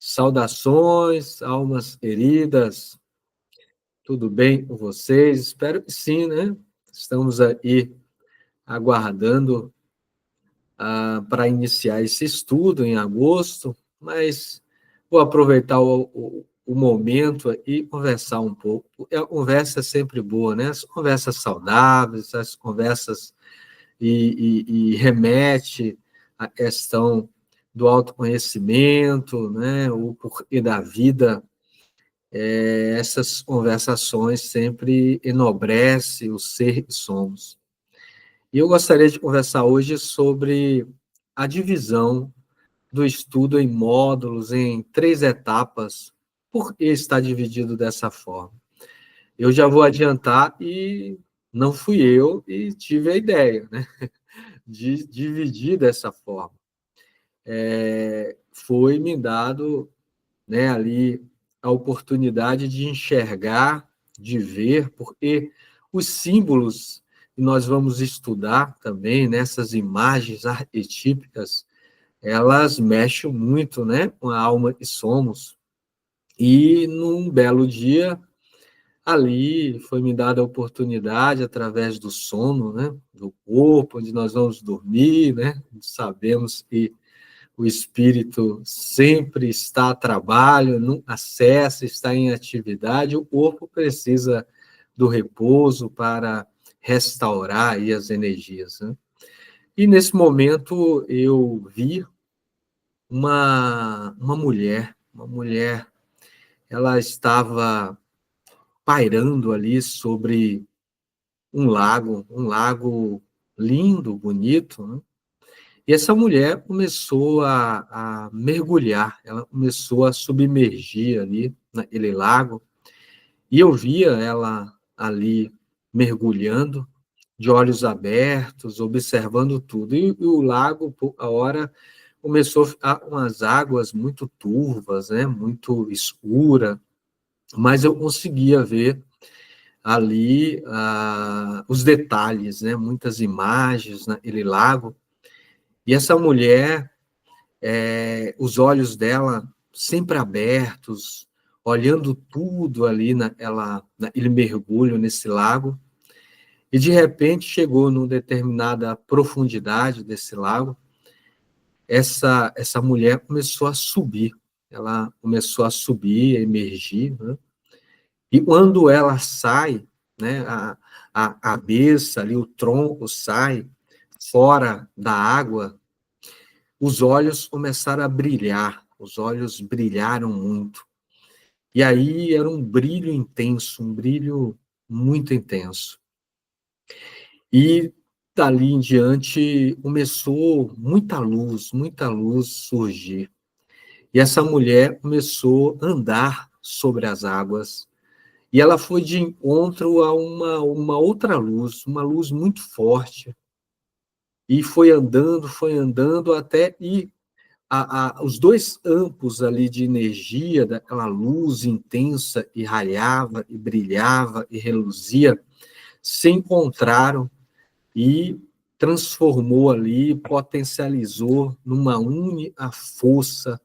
Saudações, almas queridas, tudo bem com vocês? Espero que sim, né? Estamos aí aguardando para iniciar esse estudo em agosto, mas vou aproveitar o momento e conversar um pouco. A conversa é sempre boa, né? As conversas saudáveis, as conversas e remete à questão do autoconhecimento, né? O porquê da vida. Essas conversações sempre enobrecem o ser que somos. E eu gostaria de conversar hoje sobre a divisão do estudo em módulos, em 3 etapas. Por que está dividido dessa forma? Eu já vou adiantar e não fui eu e tive a ideia, né, de dividir dessa forma. Foi me dado, né, ali a oportunidade de enxergar, de ver, porque os símbolos que nós vamos estudar também, nessas imagens arquetípicas, elas mexem muito, né, com a alma que somos. E num belo dia, ali foi me dada a oportunidade, através do sono, né, do corpo, onde nós vamos dormir, né, sabemos que o espírito sempre está a trabalho, nunca cessa, está em atividade, o corpo precisa do repouso para restaurar aí as energias, né? E nesse momento eu vi uma mulher, ela estava pairando ali sobre um lago lindo, bonito, né? E essa mulher começou a mergulhar, ela começou a submergir ali naquele lago, e eu via ela ali mergulhando, de olhos abertos, observando tudo. E o lago, por a hora, começou a ficar com as águas muito turvas, né, muito escura, mas eu conseguia ver ali os detalhes, né, muitas imagens naquele lago. E essa mulher, os olhos dela sempre abertos, olhando tudo ali naquele mergulho nesse lago, e de repente chegou numa determinada profundidade desse lago, essa mulher começou a subir, ela começou a subir, a emergir, né? E quando ela sai, né, a cabeça ali, o tronco sai fora da água, os olhos começaram a brilhar, os olhos brilharam muito. E aí era um brilho intenso, um brilho muito intenso. E dali em diante começou muita luz surgir. E essa mulher começou a andar sobre as águas. E ela foi de encontro a uma outra luz, uma luz muito forte. E foi andando até ir os 2 campos ali de energia, daquela luz intensa, e raiava, e brilhava, e reluzia, se encontraram e transformou ali, potencializou numa única força.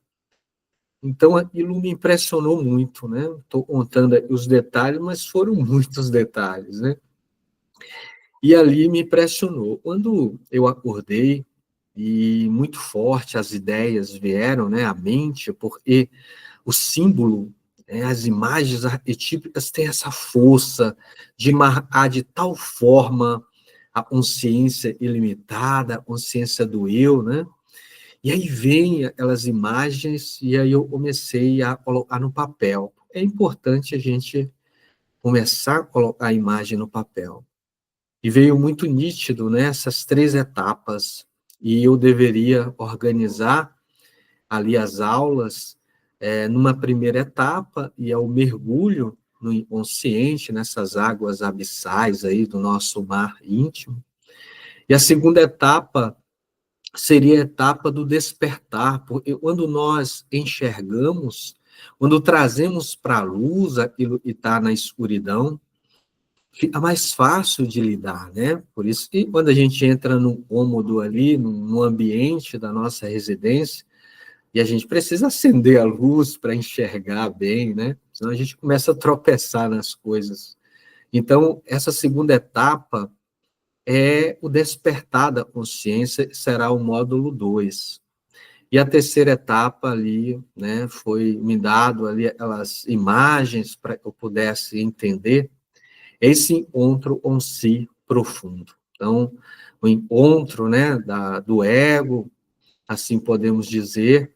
Então, aquilo me impressionou muito, né? Estou contando aqui os detalhes, mas foram muitos detalhes, né? E ali me impressionou. Quando eu acordei, e muito forte as ideias vieram, né, à mente, porque o símbolo, né, as imagens arquetípicas têm essa força de marcar de tal forma a consciência ilimitada, a consciência do eu, né? E aí vem aquelas imagens, e aí eu comecei a colocar no papel. É importante a gente começar a colocar a imagem no papel. E veio muito nítido, né, essas 3 etapas, e eu deveria organizar ali as aulas numa primeira etapa, e é o mergulho no inconsciente, nessas águas abissais aí do nosso mar íntimo. E a segunda etapa seria a etapa do despertar, porque quando nós enxergamos, quando trazemos para a luz aquilo que está na escuridão, fica mais fácil de lidar, né? Por isso que quando a gente entra num cômodo ali, num ambiente da nossa residência, E a gente precisa acender a luz para enxergar bem, né? Senão a gente começa a tropeçar nas coisas. Então, essa segunda etapa é o despertar da consciência, será o módulo 2. E a terceira etapa ali, né, foi me dado ali aquelas imagens para que eu pudesse entender esse encontro com si profundo. Então, o encontro, né, do ego, assim podemos dizer,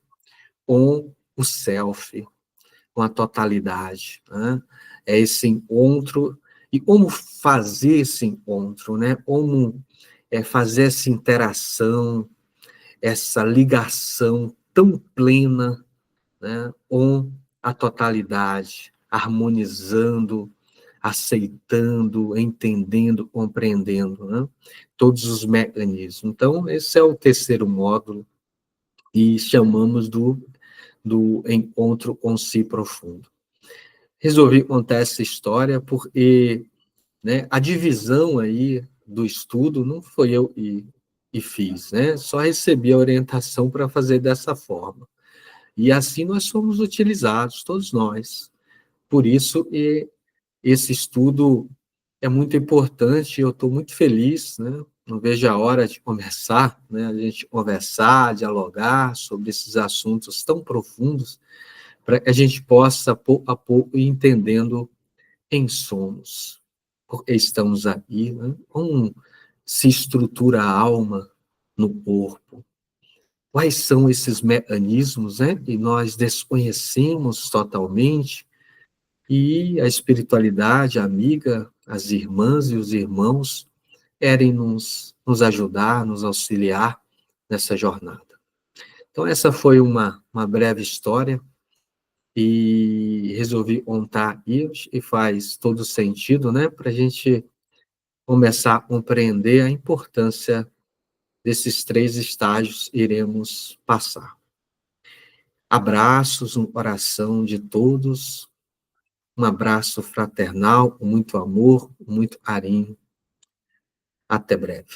com o self, com a totalidade, né? É esse encontro, e como fazer esse encontro, né? Como fazer essa interação, essa ligação tão plena, né, com a totalidade, harmonizando, aceitando, entendendo, compreendendo, né, todos os mecanismos. Então, esse é o terceiro módulo, e chamamos do encontro com si profundo. Resolvi contar essa história porque, né, a divisão aí do estudo não foi eu e fiz, né? Só recebi a orientação para fazer dessa forma. E assim nós somos utilizados, todos nós. Por isso, esse estudo é muito importante, eu estou muito feliz, né? Não vejo a hora de começar, né? A gente conversar, dialogar sobre esses assuntos tão profundos, para que a gente possa, pouco a pouco, ir entendendo quem somos, porque estamos aqui, né? Como se estrutura a alma no corpo, quais são esses mecanismos, né, que nós desconhecemos totalmente, e a espiritualidade, a amiga, as irmãs e os irmãos querem nos ajudar, nos auxiliar nessa jornada. Então, essa foi uma breve história, e resolvi contar isso, e faz todo sentido, né, para a gente começar a compreender a importância desses 3 estágios que iremos passar. Abraços no coração de todos, um abraço fraternal, com muito amor, com muito carinho. Até breve.